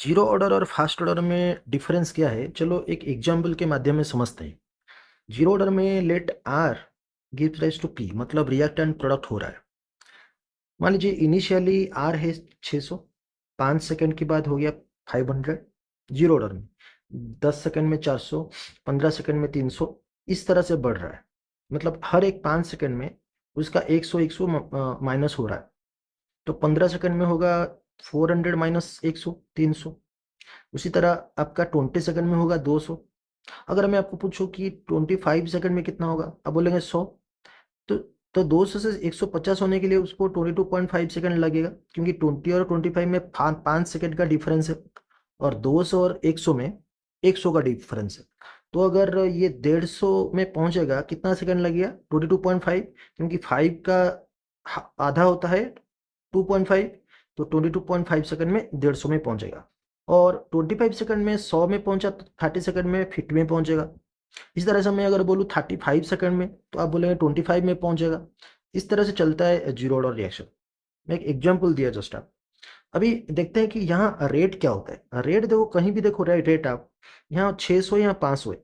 Zero order और fast order में difference क्या है? चलो एक एग्जाम्पल के माध्यम में समझते हैं। जीरो ऑर्डर में let R gives rise to P, मतलब रिएक्टेंट प्रोडक्ट हो रहा है। मान लीजिए इनिशियली आर है 600, 5 सेकंड के बाद हो गया 500। जीरो ऑर्डर में 10 सेकंड में 400, 15 सेकंड में 300, इस तरह से बढ़ रहा है। मतलब हर एक 5 सेकंड में उसका 100 माइनस हो रहा है। तो 15 सेकंड में होगा 400 माइनस 100, 300। उसी तरह आपका 20 सेकंड में होगा 200। अगर मैं आपको पूछूं कि 25 सेकंड में कितना होगा, आप बोलेंगे 100। तो 200 से 150 होने के लिए उसको 22.5 सेकंड लगेगा, क्योंकि 20 और 25 में 5 सेकंड का डिफरेंस है, और 200 और 100 में 100 का डिफरेंस है। तो अगर ये 150 में पहुंचेगा, कितना सेकंड लगेगा? 22.5, क्योंकि 5 का आधा होता है 2.5। तो 22.5 सेकंड में 150 में पहुंचेगा। और 25 सेकंड में 100 में पहुंचा तो 30 सेकंड में 50 में पहुंचेगा। इस तरह से मैं अगर बोलूँ 35 सेकंड में, तो आप बोलेंगे 25 में पहुंचेगा। इस तरह से चलता है जीरो ऑर्डर रिएक्शन। मैं एक एग्जांपल दिया जस्ट आप। अभी देखते हैं कि यहाँ रेट क्या होता है। रेट देखो, कहीं भी देखो रेट आप यहाँ 600 या 500 है।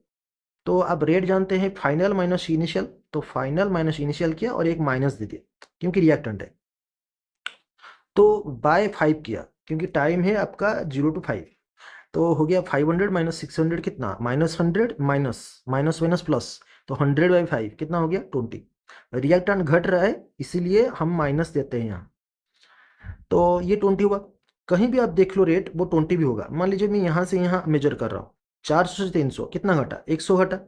तो आप रेट जानते हैं फाइनल माइनस इनिशियल। तो फाइनल माइनस इनिशियल किया और एक माइनस दे दिया, क्योंकि रिएक्टेंट है। तो बाय 5 किया, क्योंकि टाइम है आपका 0 to 5। तो हो गया 500 माइनस 600, कितना? Minus 100 minus minus minus plus. तो 100/5 कितना हो गया? 20। रिएक्टेंट घट रहा है, इसीलिए हम माइनस देते हैं यहाँ। तो ये 20 हुआ। कहीं भी आप देख लो रेट, वो 20 भी होगा। मान लीजिए मैं यहाँ से यहाँ मेजर कर रहा हूँ, 400 से 300 कितना घटा? 100 घटा।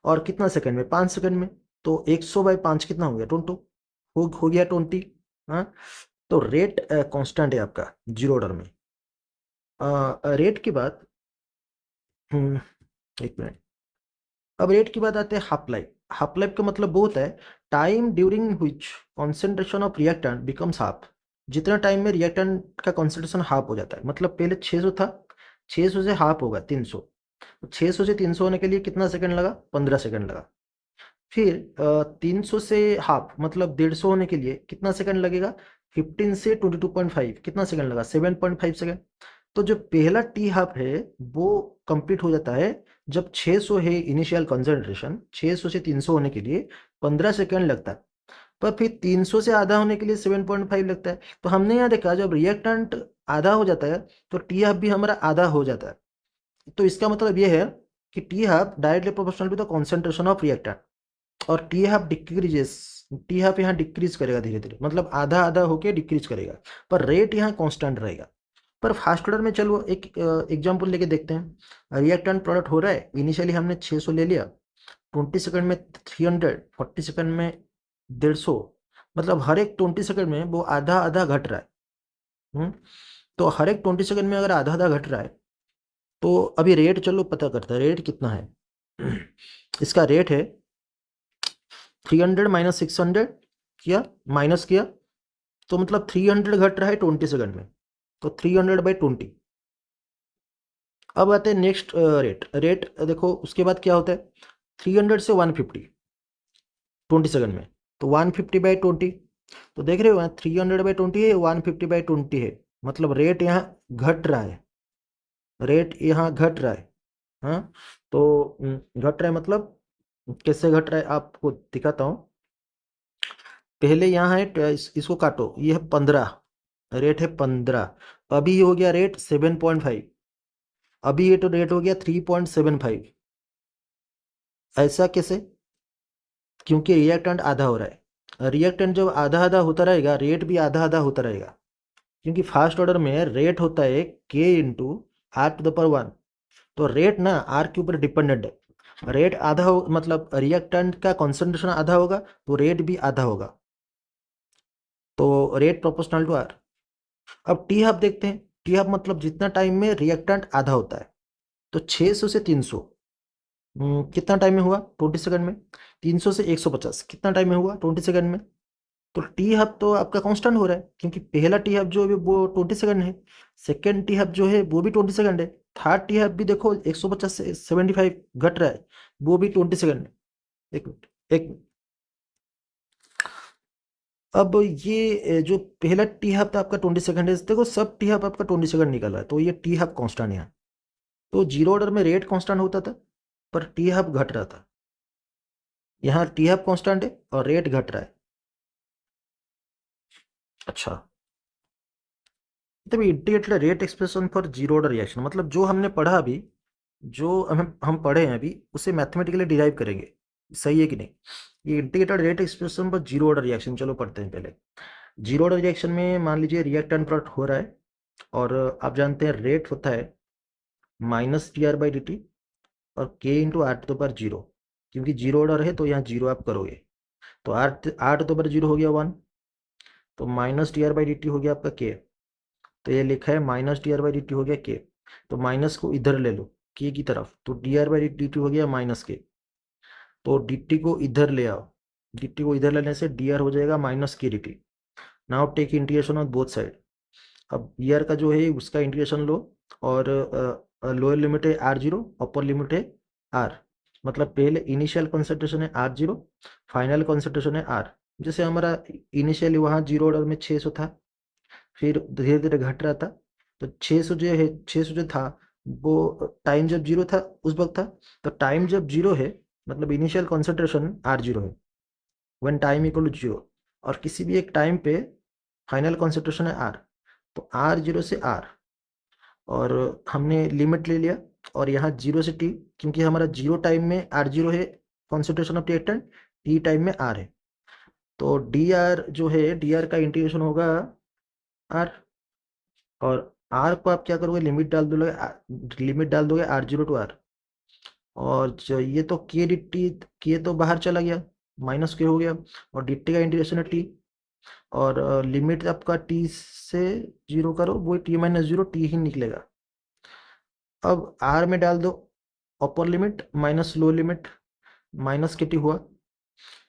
और कितना सेकंड में? 5 सेकंड में। तो 100/5 कितना हो गया? 20। हो गया 20। हाँ। तो रेट कांस्टेंट है आपका जीरो ऑर्डर में। रेट के बाद एक मिनट। अब रेट की बात आते हैं हाफ लाइफ। हाफ लाइफ का मतलब वो होता है time during which concentration of reactant becomes half. जितना टाइम में रिएक्टेंट का कॉन्सेंट्रेशन हाफ हो जाता है, मतलब पहले 600 था, 600 से हाफ होगा 300। तो 600 से 300 होने के लिए कितना सेकंड लगा? 15 सेकंड लगा। फिर 300 से हाफ मतलब 150 होने के लिए कितना सेकंड लगेगा? 15 से 22.5 कितना सेकंड लगा? 7.5 सेकंड। तो जो पहला टी हाफ है वो कंप्लीट हो जाता है जब 600 है इनिशियल कंसंट्रेशन, 600 से 300 होने के लिए 15 सेकंड लगता है। पर फिर 300 से आधा होने के लिए 7.5 लगता है। तो हमने यहाँ देखा जब रिएक्टेंट आधा हो जाता है तो टी हाफ भी हमारा आधा हो जाता है। तो इसका मतलब ये है कि t half directly proportional to the concentration of reactant. और t half decreases, t half यहाँ डिक्रीज करेगा धीरे धीरे, मतलब आधा आधा होके डिक्रीज करेगा। पर रेट यहाँ कांस्टेंट रहेगा। पर फास्ट ऑर्डर में चलो एक एग्जांपल लेके देखते हैं। रिएक्टेंट प्रोडक्ट हो रहा है, इनिशियली हमने 600 ले लिया, 20 सेकंड में 300, 40 सेकंड में 150। मतलब हर एक 20 सेकंड में वो आधा आधा घट रहा है। तो हर एक 20 सेकंड में अगर आधा आधा घट रहा है, तो अभी रेट चलो पता करते हैं रेट कितना है। इसका रेट है 300 माइनस 600 किया, माइनस किया, तो मतलब 300 घट रहा है 20 सेकंड में। तो 300/20। अब आते हैं नेक्स्ट रेट। रेट देखो उसके बाद क्या होता है, 300 से 150 20 सेकंड में। तो 150/20। तो देख रहे हो 300/20 है, 150/20 है। मतलब रेट यहाँ घट रहा है, रेट यहाँ घट रहा है। हाँ। तो घट रहा है मतलब कैसे घट रहा है आपको दिखाता हूँ। पहले यहाँ है इसको काटो, ये है 15, रेट है 15। अभी हो गया रेट 7.5। अभी ये तो रेट हो गया 3.75। ऐसा कैसे? क्योंकि रिएक्टेंट आधा हो रहा है। रिएक्टेंट जब आधा आधा होता रहेगा, रेट भी आधा आधा होता रहेगा। क्योंकि फास्ट ऑर्डर में रेट होता है के इंटू r⁻1। तो रेट ना आर के ऊपर डिपेंडेंट है। रेट आधा हो मतलब रिएक्टेंट का कॉन्सेंट्रेशन आधा होगा, तो रेट भी आधा होगा। तो रेट प्रोपोर्शनल टू आर। अब टी हाफ देखते हैं। टी हाफ मतलब जितना टाइम में रिएक्टेंट आधा होता है। तो 600 से 300 कितना टाइम में हुआ? 20 सेकंड में। 300 से 150 कितना टाइम में हुआ? 20 सेकंड में। तो टी हब तो आपका कांस्टेंट हो रहा है, क्योंकि पहला टी हब जो है वो 20 सेकंड है। सेकंड टी हब जो है वो भी 20 सेकंड है। थर्ड टी हब भी देखो 150 से 75 घट रहा है, वो भी 20 सेकंड है। एक मिनट, एक मिनट। अब ये जो पहला टी हाफ था आपका 20 सेकंड है, देखो सब टी हाफ आपका 20 सेकंड निकल रहा है, तो ये टी हाफ कांस्टेंट है। तो जीरो ऑर्डर में रेट कांस्टेंट होता था पर टी हाफ घट रहा था। यहाँ टी हाफ कांस्टेंट है और रेट घट रहा है। अच्छा, तभी integrated rate expression for zero order reaction, मतलब जो हमने पढ़ा अभी, जो हम पढ़े हैं अभी, उसे मैथमेटिकली डिराइव करेंगे। सही है कि नहीं? ये integrated rate expression for zero order reaction, चलो पढ़ते हैं पहले। जीरो ऑर्डर रिएक्शन में मान लीजिए रिएक्टेंट प्रोडक्ट हो रहा है, और आप जानते हैं रेट होता है minus T R by D T और K into R to the power zero, क्योंकि जीरो ऑर्डर है तो यहाँ जीरो आप करोगे, तो R to the power zero हो गया 1, तो minus T R by D T हो गया आपका के। तो ये लिखा है minus D R by D T हो गया के, तो माइनस को इधर ले लो के की तरफ, तो D R by D T हो गया माइनस के। तो डी टी को इधर ले आओ, डी टी को इधर लेने से डी आर हो जाएगा minus K D T. Now take integration of both side. अब डी आर का जो है उसका इंटीग्रेशन लो, और लोअर लिमिट है आर जीरो, अपर लिमिट है आर, मतलब पहले इनिशियल कॉन्सेंट्रेशन है आर जीरो, फाइनल कॉन्सेंट्रेशन है आर। जैसे हमारा इनिशियली वहाँ जीरो ऑर्डर में 600 था, फिर धीरे धीरे घट रहा था, तो 600 जो है, 600 जो था वो टाइम जब जीरो था उस वक्त था। तो टाइम जब जीरो है मतलब इनिशियल कॉन्सेंट्रेशन आर जीरो है, when time equal to zero, और किसी भी एक टाइम पे फाइनल कॉन्सेंट्रेशन है आर, तो आर जीरो से आर, और हमने लिमिट ले लिया, और यहाँ जीरो से टी, क्योंकि हमारा जीरो टाइम में आर जीरो है concentration of reactant, T time में आर है, तो डी आर जो है डी आर का इंटीग्रेशन होगा आर, और आर को आप क्या करोगे, लिमिट डाल दोगे आर जीरो टू आर, और जो ये तो के डी टी, के तो बाहर चला गया, माइनस के हो गया, और डी टी का इंटीग्रेशन है टी, और लिमिट आपका टी से जीरो करो, वो टी माइनस जीरो टी ही निकलेगा। अब आर में डाल दो upper limit minus low limit, minus के टी हुआ।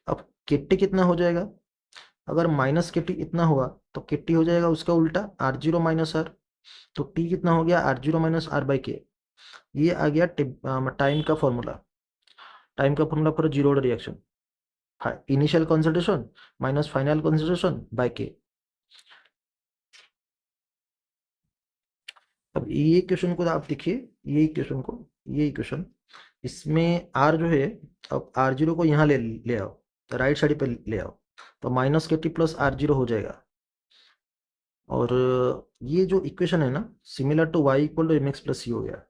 अब के टी कितना हो जाएगा, अगर माइनस के टी इतना हुआ तो के टी हो जाएगा उसका उल्टा आर जीरो माइनस आर, तो टी कितना हो गया R zero minus R by K. ये आ गया टाइम का formula for zero order reaction, initial concentration minus final concentration by K. अब ये क्वेश्चन को आप देखिए, ये क्वेश्चन, इसमें आर जो है, अब आर जीरो को यहाँ ले आओ, तो राइट साइड पे ले आओ, तो माइनस के टी प्लस आर जीरो हो जाएगा। और ये जो इक्वेशन है ना, similar to y equal to M x plus c हो गया,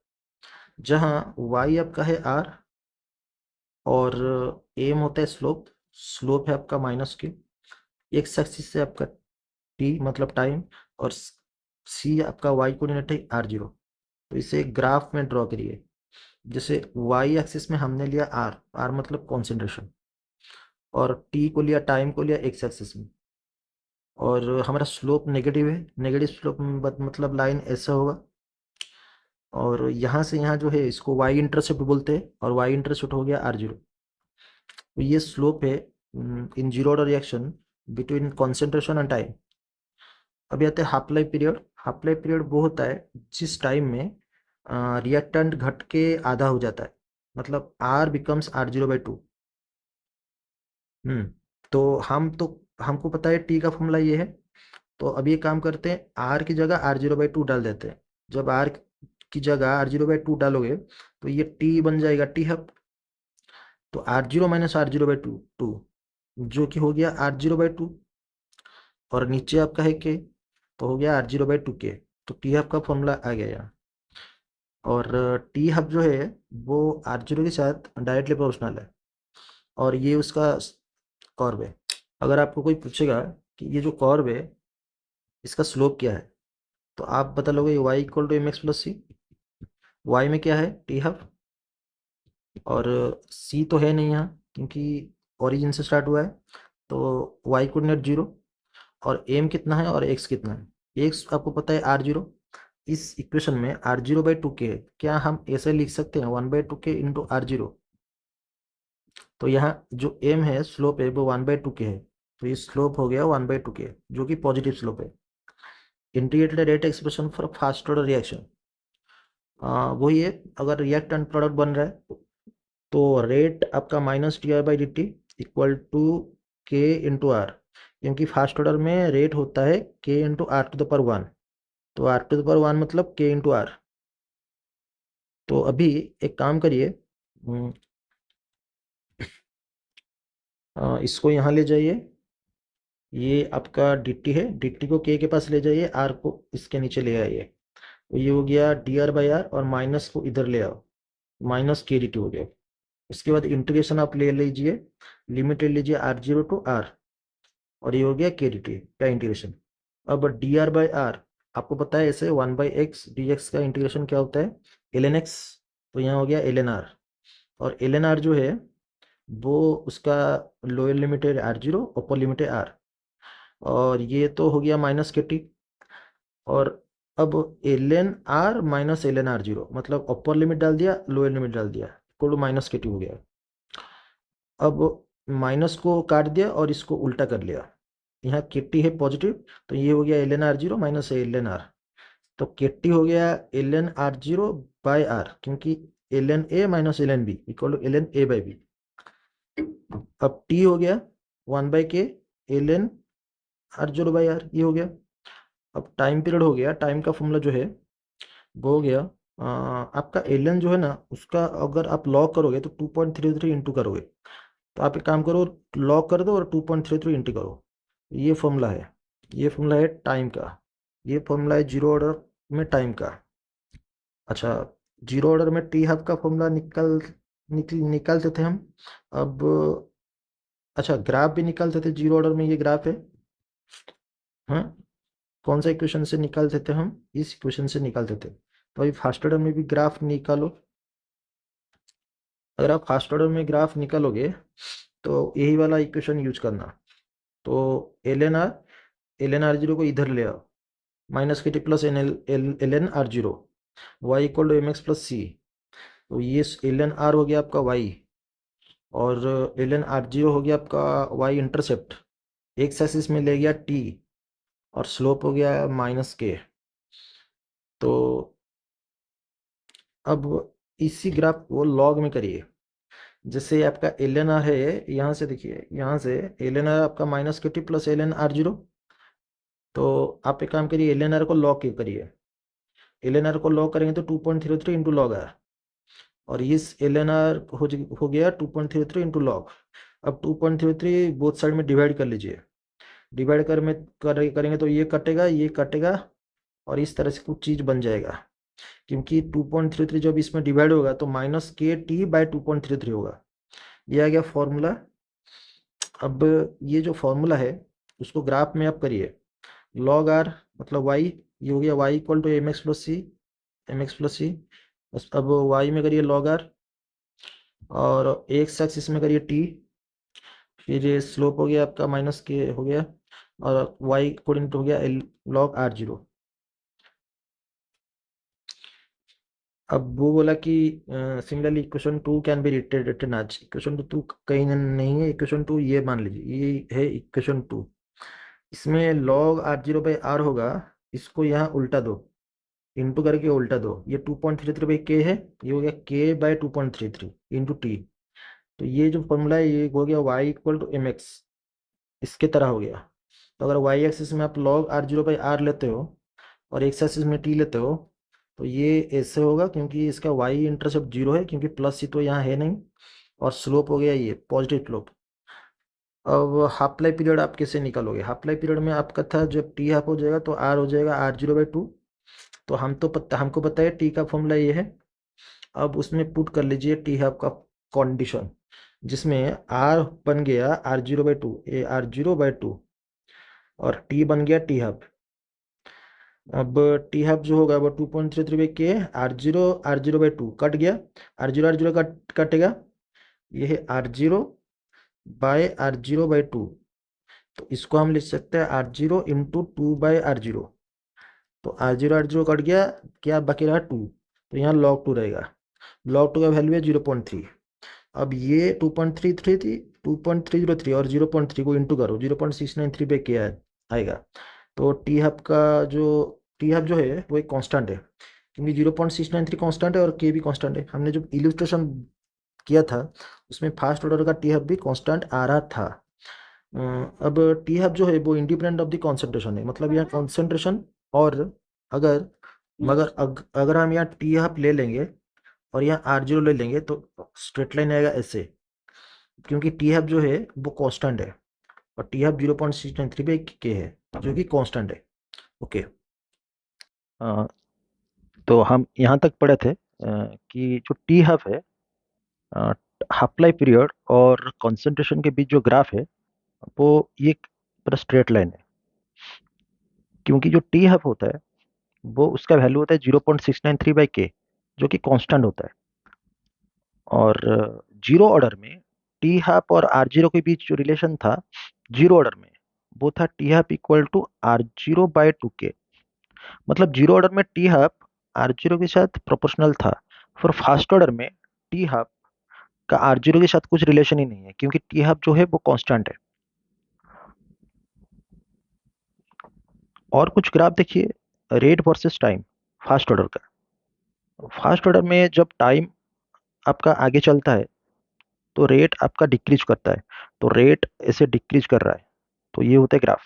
जहाँ वाई आपका है आर, और एम होता है स्लोप, स्लोप है आपका माइनस के, एक्स एक्सिस से आपका टी मतलब टाइम, और सी आपका वाई कोऑर्डिनेट है आर जीरो। तो इसे एक ग्राफ में ड्रॉ करिए, जैसे वाई एक्सिस में हमने लिया आर, आर मतलब कॉन्सेंट्रेशन, और टी को लिया, टाइम को लिया एक्स एक्सिस में, और हमारा स्लोप नेगेटिव है, नेगेटिव स्लोप में मतलब लाइन ऐसा होगा, और यहाँ से यहाँ जो है इसको वाई इंटरसेप्ट बोलते हैं, और वाई इंटरसेप्ट हो गया आर जीरो। तो ये स्लोप है in zero order reaction between concentration and time. अभी आते हैं half life period. Half life period वो होता है जिस टाइम में रिएक्टेंट घट के आधा हो जाता है, मतलब R becomes R zero by two. तो हमको पता है टी का फॉर्मूला ये है, तो अब ये काम करते हैं, आर की जगह आर जीरो बाई टू डाल देते हैं। जब आर की जगह आर जीरो बाई टू डालोगे तो ये टी बन जाएगा टी हब, तो R zero minus R zero by two two, जो कि हो गया आर जीरो बाई टू, और नीचे आपका है के, तो हो गया आर जीरो बाई टू के। तो टी हब का फॉर्मूला आ गया यहाँ, और टी हब जो है वो आर जीरो के साथ डायरेक्टली प्रोपोर्शनल है, और ये उसका कर्व है। अगर आपको कोई पूछेगा कि ये जो कर्व है इसका स्लोप क्या है, तो आप बता लोगे Y equal to M x plus C. Y में क्या है टी हाफ, और सी तो है नहीं यहाँ क्योंकि ओरिजिन से स्टार्ट हुआ है, तो वाई कोऑर्डिनेट जीरो, और एम कितना है और एक्स कितना है, एक्स आपको पता है आर जीरो। इस इक्वेशन में आर जीरो बाई टू के है, क्या हम ऐसे लिख सकते हैं one by two K into are zero. तो यहाँ जो एम है स्लोप है वो वन बाई टू के है, तो ये स्लोप हो गया वन बाई टू के, जो कि पॉजिटिव स्लोप है। Integrated rate expression for first order reaction वही है, अगर रिएक्टेंट प्रोडक्ट बन रहा है तो रेट आपका minus T R by D T equal to K into R, क्योंकि फास्ट ऑर्डर में रेट होता है k into R to the power 1, तो आर टू द पावर 1 मतलब k इंटू आर। तो अभी एक काम करिए, इसको यहाँ ले जाइए, ये आपका dt है, dt को k के पास ले जाइए, r को इसके नीचे ले आइए, तो ये हो गया dr बाई आर, और माइनस को इधर ले आओ, माइनस k dt हो गया। उसके बाद इंटीग्रेशन आप ले लीजिए, लिमिट ले लीजिए r0 टू r, और ये हो गया k dt का इंटीग्रेशन। अब dr बाई आर, आपको पता है ऐसे 1 बाई एक्स डी एक्स का इंटीग्रेशन क्या होता है, ln x, तो यहाँ हो गया ln r, और ln r जो है वो उसका लोअर लिमिट है r0, अपर लिमिट है r, और ये तो हो गया माइनस के टी। और अब ln r minus ln r0 मतलब अपर लिमिट डाल दिया, लोअर लिमिट डाल दिया, इक्वल टू माइनस के टी हो गया। अब माइनस को काट दिया और इसको उल्टा कर लिया, यहाँ के टी है पॉजिटिव, तो ये हो गया ln r0 minus ln r, तो के टी हो गया ln r0 बाय r, क्योंकि ln a minus ln b equal to ln a by b। अब t हो गया 1 बाई के ln r0 बाई r, ये हो गया। अब टाइम पीरियड हो गया, टाइम का फॉर्मूला जो है वो हो गया, आपका ln जो है ना, उसका अगर आप लॉग करोगे तो 2.33 इंटू करोगे, तो आप एक काम करो, लॉग कर दो और 2.33 इंटू करो, ये फॉर्मूला है, ये फॉर्मूला है टाइम का, ये फॉर्मूला है जीरो ऑर्डर में टाइम का। अच्छा, जीरो ऑर्डर में टी हाफ का फॉर्मूला निकालते थे हम। अब अच्छा, ग्राफ भी निकालते थे जीरो ऑर्डर में, ये ग्राफ है, हाँ, कौन सा इक्वेशन से निकालते थे हम, इस इक्वेशन से निकालते थे। तो अभी फास्ट ऑर्डर में भी ग्राफ निकालो, अगर आप फास्ट ऑर्डर में ग्राफ निकालोगे तो यही वाला इक्वेशन यूज करना। तो एल एन आर जीरो को इधर ले आओ, माइनस के T plus L N R zero, y equal to M x plus c, तो ये एल एन आर हो गया आपका वाई, और एल एन आर जीरो हो गया आपका वाई इंटरसेप्ट, एक्स एक्सिस में ले गया टी, और स्लोप हो गया माइनस के। तो अब इसी ग्राफ को लॉग में करिए, जैसे आपका एल एन आर है, यहाँ से देखिए, यहाँ से एल एन आर आपका माइनस के T plus L N R zero, तो आप एक काम करिए, एल एन आर को लॉग करिए, एल एन आर को लॉग करेंगे तो 2.33 इंटू लॉग आर, और इस एल एन आर हो गया 2.33 इंटू लॉग। अब 2.33 बोथ साइड में डिवाइड कर लीजिए, डिवाइड करेंगे तो ये कटेगा, ये कटेगा, और इस तरह से कुछ चीज़ बन जाएगा, क्योंकि 2.33 जब इसमें डिवाइड होगा तो माइनस के टी बाई 2.33 होगा, ये आ गया फॉर्मूला। अब ये जो फॉर्मूला है उसको ग्राफ में आप करिए, लॉग आर मतलब वाई, ये हो गया Y equal to M x plus c, m x plus c, बस अब वाई में करिए लॉग आर, और एक्स एक्सिस में करिए टी, फिर ये स्लोप हो गया आपका माइनस के हो गया, और वाई अकॉर्डिंग टू हो गया एल लॉग आर जीरो। अब वो बोला कि similarly equation two can be written as, equation two कहीं नहीं है, इक्वेशन टू ये मान लीजिए, ये है इक्वेशन टू, इसमें log R zero by R होगा, इसको यहाँ उल्टा दो, इंटू करके उल्टा दो, ये 2.33 बाई के है, ये हो गया के बाई 2.33 इंटू टी, तो ये जो फॉर्मूला है ये हो गया Y equal to M X, इसके तरह हो गया। तो अगर वाई एक्सिस में आप log R zero by R लेते हो और एक्स एक्सिस में टी लेते हो, तो ये ऐसे होगा, क्योंकि इसका वाई इंटरसेप्ट जीरो है, क्योंकि प्लस सी तो यहाँ है नहीं, और स्लोप हो गया ये पॉजिटिव स्लोप। अब हाफ लाइफ पीरियड आप कैसे निकालोगे, हाफ लाइफ पीरियड में आपका था जब टी हाफ हो जाएगा तो आर हो जाएगा r0/2, तो हमको पता है टी का फॉर्मूला ये है। अब उसमें पुट कर लीजिए टी हाफ का कंडीशन, जिसमें आर बन गया r0/2, r0/2, और टी बन गया टी हाफ। अब टी हाफ जो होगा वो 2.33 बाई के, r0/2 कट गया, r0 कटेगा, ये है r0/r0/2, तो इसको हम लिख सकते हैं r0 इंटू 2/r0, तो r0 कट गया, क्या बाकी रहा 2, तो यहाँ log 2 रहेगा, log 2 का वैल्यू है 0.3। अब ये 2.33 थी, 2.303 और 0.3 को इंटू करो, 0.693 पे क्या आएगा। तो टी हब जो है वो एक कांस्टेंट है, क्योंकि 0.693 कांस्टेंट है और के भी कांस्टेंट है। हमने जो इलस्ट्रेशन किया था उसमें फास्ट ऑर्डर का टी हब भी कांस्टेंट आ रहा था, अब टी हैप जो है वो इंडिपेंडेंट ऑफ द कॉन्सेंट्रेशन है, मतलब यहाँ कॉन्सेंट्रेशन और अगर अगर हम यहाँ टी हैप ले लेंगे और यहाँ आर जीरो ले लेंगे तो स्ट्रेट लाइन आएगा ऐसे, क्योंकि टी हैप जो है वो कांस्टेंट है और टी हैप 0.693 बाई के है जो कि कांस्टेंट है। ओके। तो हम यहाँ तक पढ़े थे कि जो टी हाफ है, हाफ लाइफ पीरियड और कंसंट्रेशन के बीच जो ग्राफ है वो ये पूरा स्ट्रेट लाइन है, क्योंकि जो टी हाफ होता है वो उसका वैल्यू होता है 0.693 बाई के, जो कि कांस्टेंट होता है। और जीरो ऑर्डर में टी हाफ और आर जीरो के बीच जो रिलेशन था जीरो ऑर्डर में, वो था T half equal to R zero by two K. मतलब जीरो ऑर्डर में टी हाफ आर जीरो के साथ प्रोपोर्शनल था, फिर फास्ट ऑर्डर में टी हाफ का आर जीरो के साथ कुछ रिलेशन ही नहीं है, क्योंकि टी हाफ जो है वो कांस्टेंट है। और कुछ ग्राफ देखिए, rate versus time fast order का। फास्ट ऑर्डर में जब टाइम आपका आगे चलता है तो रेट आपका डिक्रीज करता है, तो रेट ऐसे डिक्रीज कर रहा है, तो ये होता है ग्राफ।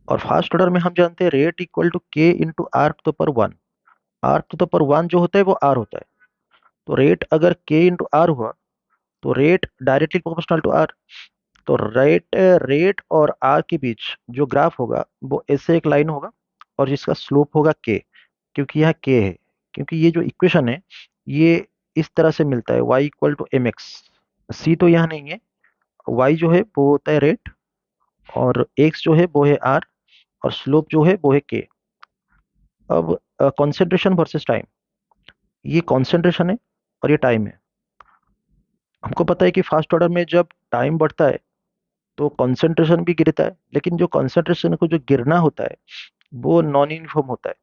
और फास्ट ऑर्डर में हम जानते हैं rate equal to K into R to the power one. R to the power one जो होता है वो आर होता है, तो रेट अगर के इंटू आर हुआ तो rate directly proportional to R. तो रेट रेट और आर के बीच जो ग्राफ होगा वो ऐसे एक लाइन होगा और जिसका स्लोप होगा के, क्योंकि यहाँ के है। क्योंकि ये जो इक्वेशन है ये इस तरह से मिलता है y equal to M x. C तो यहाँ नहीं है, y जो है वो होता है रेट और x जो है वो है r और स्लोप जो है वो है के। अब कॉन्सेंट्रेशन वर्सेस टाइम, ये कॉन्सेंट्रेशन है और ये टाइम है। हमको पता है कि फास्ट ऑर्डर में जब टाइम बढ़ता है तो कॉन्सेंट्रेशन भी गिरता है, लेकिन जो कॉन्सेंट्रेशन को जो गिरना होता है वो नॉन यूनिफॉर्म होता है,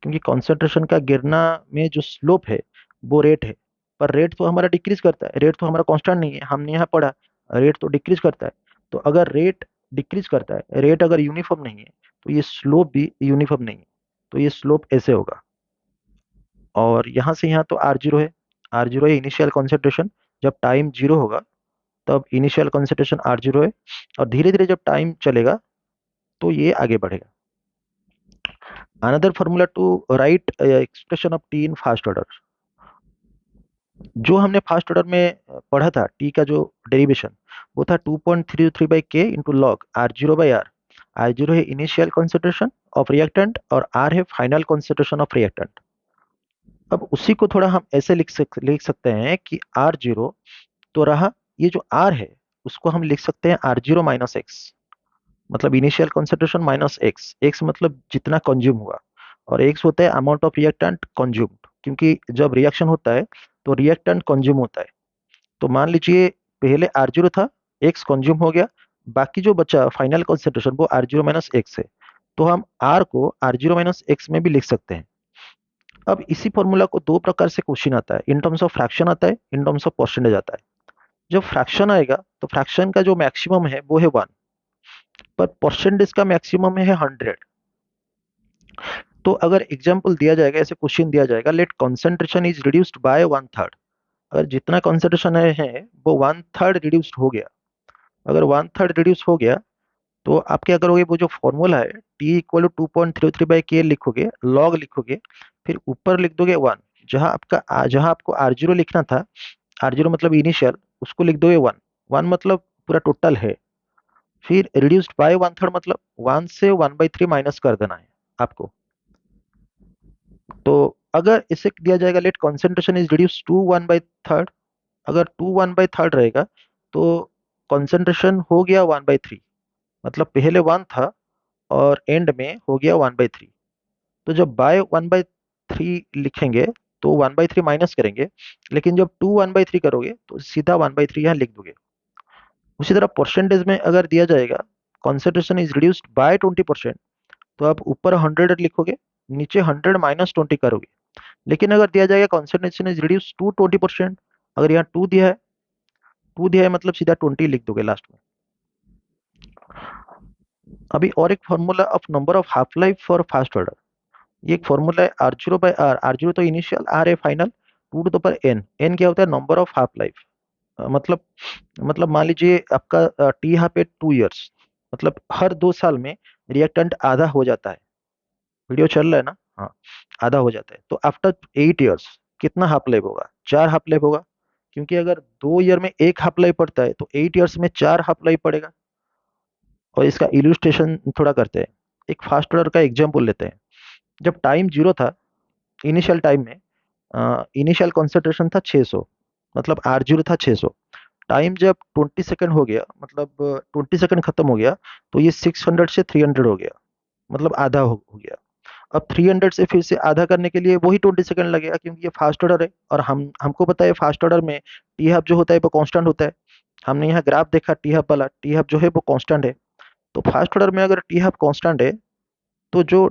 क्योंकि कॉन्सेंट्रेशन का गिरना में जो स्लोप है वो रेट है। पर रेट तो हमारा डिक्रीज करता है, रेट तो हमारा कांस्टेंट नहीं है, हमने यहाँ पढ़ा रेट तो डिक्रीज करता है। तो अगर रेट डिक्रीज करता है, रेट अगर यूनिफॉर्म नहीं है, तो ये स्लोप भी यूनिफॉर्म नहीं है, तो ये स्लोप ऐसे होगा। और यहाँ से यहाँ तो आर जीरो है, आर जीरो है इनिशियल कॉन्सेंट्रेशन। जब टाइम जीरो होगा तब इनिशियल कॉन्सेंट्रेशन आर जीरो है, और धीरे धीरे जब टाइम चलेगा तो ये आगे बढ़ेगा। Another formula to write expression of T in first order, जो हमने फास्ट ऑर्डर में पढ़ा था टी का जो डेरिवेशन, वो था 2.33 by K into log R zero by R. R zero है इनिशियल कॉन्सेंट्रेशन ऑफ रिएक्टेंट और आर है फाइनल कॉन्सेंट्रेशन ऑफ रिएक्टेंट। अब उसी को थोड़ा हम ऐसे लिख सकते हैं कि आर जीरो तो रहा, ये जो आर है उसको हम लिख सकते हैं आर जीरो माइनस एक्स, मतलब initial concentration minus x. X मतलब जितना कंज्यूम हुआ, और एक्स होता है अमाउंट ऑफ रिएक्टेंट कंज्यूम्ड, क्योंकि जब रिएक्शन होता है तो रिएक्टेंट कंज्यूम होता है। तो मान लीजिए पहले आर जीरो था, एक्स कंज्यूम हो गया, बाकी जो बचा फाइनल कॉन्सेंट्रेशन वो आर जीरो माइनस एक्स है। तो हम आर को आर जीरो माइनस एक्स में भी लिख सकते हैं। अब इसी फॉर्मूला को दो प्रकार से क्वेश्चन आता है, इन टर्म्स ऑफ फ्रैक्शन आता है, इन टर्म्स ऑफ परसेंटेज आता है। जब फ्रैक्शन आएगा तो फ्रैक्शन का जो मैक्सिमम है वो है वन, पर परसेंटेज का मैक्सिमम है हंड्रेड। तो अगर एग्जाम्पल दिया जाएगा, ऐसे क्वेश्चन दिया जाएगा, let concentration is reduced by one third. अगर जितना कॉन्सेंट्रेशन है वो वन थर्ड रिड्यूस्ड हो गया, अगर वन थर्ड रिड्यूस हो गया तो आप क्या करोगे, वो जो फॉर्मूला है टी इक्वल टू 2.33 बाई के लिखोगे, लॉग लिखोगे, फिर ऊपर लिख दोगे वन। जहां आपको आर जीरो लिखना था, आर जीरो मतलब इनिशियल, उसको लिख दोगे वन। वन मतलब पूरा टोटल है, फिर रिड्यूस्ड बाय वन थर्ड मतलब वन से वन बाई थ्री माइनस कर देना है आपको। तो अगर इसे दिया जाएगा let concentration is reduce to one by third, अगर टू वन बाई थर्ड रहेगा तो कॉन्सेंट्रेशन हो गया वन बाई थ्री, मतलब पहले वन था और एंड में हो गया वन बाई थ्री। तो जब बाय वन बाई थ्री लिखेंगे तो वन बाई थ्री माइनस करेंगे, लेकिन जब टू वन बाई थ्री करोगे तो सीधा वन बाई थ्री यहाँ लिख दोगे। उसी तरह परसेंटेज में अगर दिया जाएगा कॉन्सेंट्रेशन इज रिड्यूस्ड बाय 20%, तो आप ऊपर हंड्रेड लिखोगे, नीचे हंड्रेड माइनस ट्वेंटी करोगे। लेकिन अगर दिया जाएगा कॉन्सेंट्रेशन इज रिड्यूस टू 20%, अगर यहाँ टू दिया है मतलब सीधा 20 लिख दोगे लास्ट में। अभी और एक formula of number of half life for first order, ये एक फॉर्मूला है R zero by R. R zero तो इनिशियल, आर है final, two to the power N. N क्या होता है, नंबर ऑफ हाफ लाइफ। मतलब मान लीजिए आपका टी यहाँ पे 2 इयर्स, मतलब हर 2 साल में रिएक्टेंट आधा हो जाता है। वीडियो चल रहा है ना? हाँ, आधा हो जाता है। तो आफ्टर 8 इयर्स कितना हाफ लाइफ होगा? 4 हाफ लाइफ होगा, क्योंकि अगर 2 ईयर में एक हाफ लाइफ पड़ता है तो 8 इयर्स में 4 हाफ लाइफ पड़ेगा। और इसका इल्यूस्ट्रेशन थोड़ा करते हैं, एक फास्ट ऑर्डर का एग्जाम्पल लेते हैं। जब टाइम जीरो था, इनिशियल टाइम में इनिशियल कॉन्सेंट्रेशन था 600, मतलब आर जीरो था 600। टाइम जब 20 सेकंड हो गया, मतलब 20 सेकंड खत्म हो गया, तो ये 600 से 300 हो गया, मतलब आधा हो गया। अब 300 से फिर से आधा करने के लिए वही 20 सेकंड लगेगा, क्योंकि ये फास्ट ऑर्डर है और हमको पता है फास्ट ऑर्डर में टी हाफ जो होता है वो कांस्टेंट होता है। हमने यहाँ ग्राफ देखा, टी हाफ वाला, टी हाफ जो है वो कांस्टेंट है। तो फास्ट ऑर्डर में अगर टी हाफ कांस्टेंट है, तो जो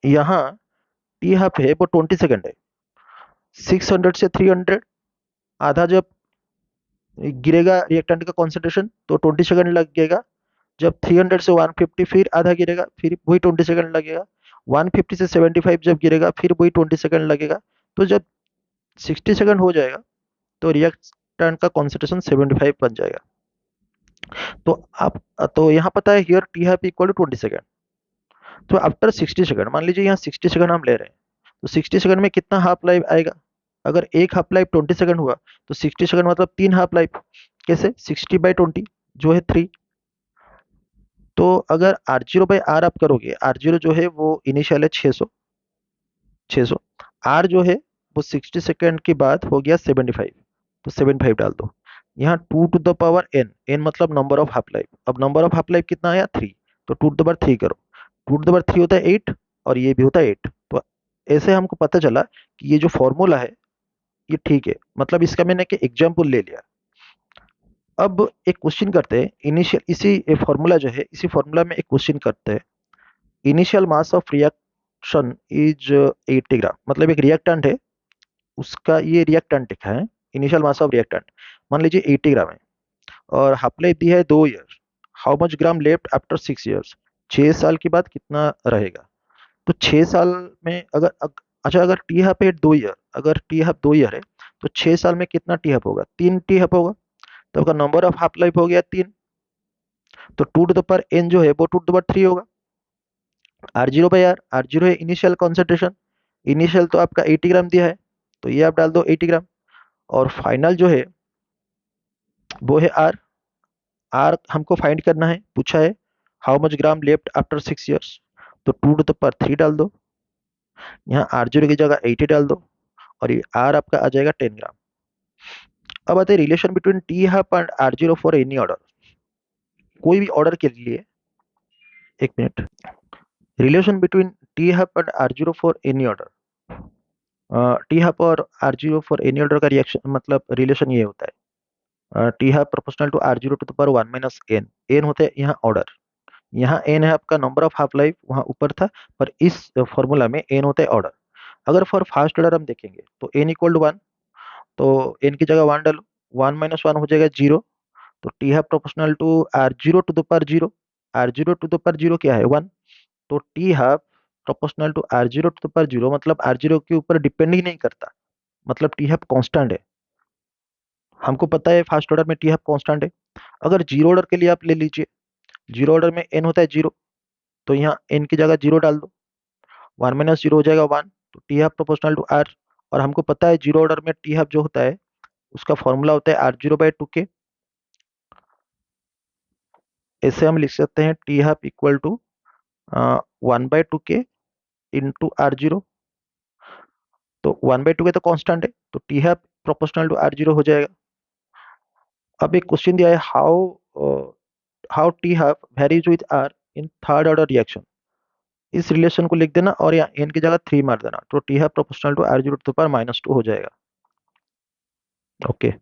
यहाँ टी हाफ है वो 20 सेकंड है। 600 से 300, आधा जब गिरेगा रिएक्टेंट का कॉन्सेंट्रेशन तो 20 सेकंड लगेगा। जब 300 से 150 फिर आधा गिरेगा, फिर वही 20 सेकंड लगेगा। 150 से 75 जब गिरेगा फिर वही 20 सेकंड लगेगा। तो जब 60 सेकंड हो जाएगा तो रिएक्टेंट का कॉन्सेंट्रेशन 75 बन जाएगा। तो आप, तो यहाँ पता है here t half equal to 20 second. तो आफ्टर 60 सेकंड, मान लीजिए यहाँ 60 सेकंड हम ले रहे हैं, तो 60 सेकंड में कितना हाफ लाइफ आएगा? अगर एक हाफ लाइफ 20 सेकंड हुआ तो 60 सेकंड मतलब 3 हाफ लाइफ। कैसे? 60/20 जो है 3। तो अगर R0/R आप करोगे, R0 जो है वो इनिशियल है 600, R जो है वो 60 सेकंड के बाद हो गया 75, तो 75 डाल दो। यहाँ 2 to the power n, n मतलब नंबर ऑफ हाफ लाइफ। अब नंबर ऑफ हाफ लाइफ कितना आया? 3। तो 2 टू द पावर 3 करो, 2 टू द पावर 3 होता है 8, और ये भी होता है 8। तो ऐसे हमको पता चला कि ये जो फॉर्मूला है ये ठीक है, मतलब इसका मैंने एक एग्जाम्पल ले लिया। अब एक क्वेश्चन करते हैं, इनिशियल इसी फॉर्मूला जो है, इसी फॉर्मूला में एक क्वेश्चन करते हैं। Initial mass of reaction is 80 ग्राम, मतलब एक रिएक्टेंट है, उसका ये रिएक्टेंट लिखा है, इनिशियल मास ऑफ रिएक्टेंट मान लीजिए 80 ग्राम है, और हाफ लाइफ दी है 2 year. How much gram left after 6 years? 6 साल के बाद कितना रहेगा? तो 6 साल में अच्छा, अगर टी हाफ है 2 ईयर, अगर टी हाफ 2 ईयर है तो 6 साल में कितना टी हाफ होगा? 3 टी हाफ होगा। तो आपका नंबर ऑफ हाफ लाइफ हो गया 3। तो 2 टू द पावर n जो है वो 2 टू द पावर 3 होगा। R0/R, R0 है इनिशियल कॉन्सेंट्रेशन, इनिशियल तो आपका 80 ग्राम दिया है, तो ये आप डाल दो 80 ग्राम। और फाइनल जो है वो है R। R हमको फाइंड करना है, पूछा है how much gram left after 6 years, तो 2 टू द पावर 3 डाल दो। यहाँ R0 की जगह 80 डाल दो, और ये R आपका आ जाएगा 10 ग्राम। अब आते हैं relation between T half and R0 for any order. कोई भी ऑर्डर के लिए, एक minute, relation between T half and R0 for any order. T half और R0 फॉर एनी ऑर्डर का रिएक्शन मतलब रिलेशन ये होता है, T half proportional to R0 to the power 1 minus n। n होता है यहाँ ऑर्डर, यहाँ n है आपका नंबर ऑफ हाफ लाइफ, वहाँ ऊपर था, पर इस फॉर्मूला में n होता है ऑर्डर। अगर फॉर फास्ट ऑर्डर हम देखेंगे तो n इक्वल टू 1, तो n की जगह 1 डालो, 1 - 1 हो जाएगा 0। तो T half proportional to R0 to the power 0, R0 to the power 0 क्या है? 1। तो T half proportional to R0 to the power 0 मतलब R0 के ऊपर डिपेंड ही नहीं करता, मतलब टी हाफ कांस्टेंट है। हमको पता है फास्ट ऑर्डर में टी हाफ कांस्टेंट है। अगर जीरो ऑर्डर के लिए आप ले लीजिए, जीरो ऑर्डर में n होता है 0, तो यहाँ n की जगह 0 डाल दो, 1 - 0 हो जाएगा 1। तो T half proportional to R, और हमको पता है जीरो ऑर्डर में टी हाफ जो होता है उसका फॉर्मूला होता है R0/2k। ऐसे हम लिख सकते हैं T half equal to 1/2k into R0। तो 1/2k तो कांस्टेंट है, तो t half proportional to R0 हो जाएगा। अब एक क्वेश्चन दिया है, how t half varies with R in third order reaction. इस रिलेशन को लिख देना और यहाँ n की जगह 3 मार देना, तो t half proportional to R0 to the power -2 हो जाएगा। ओके।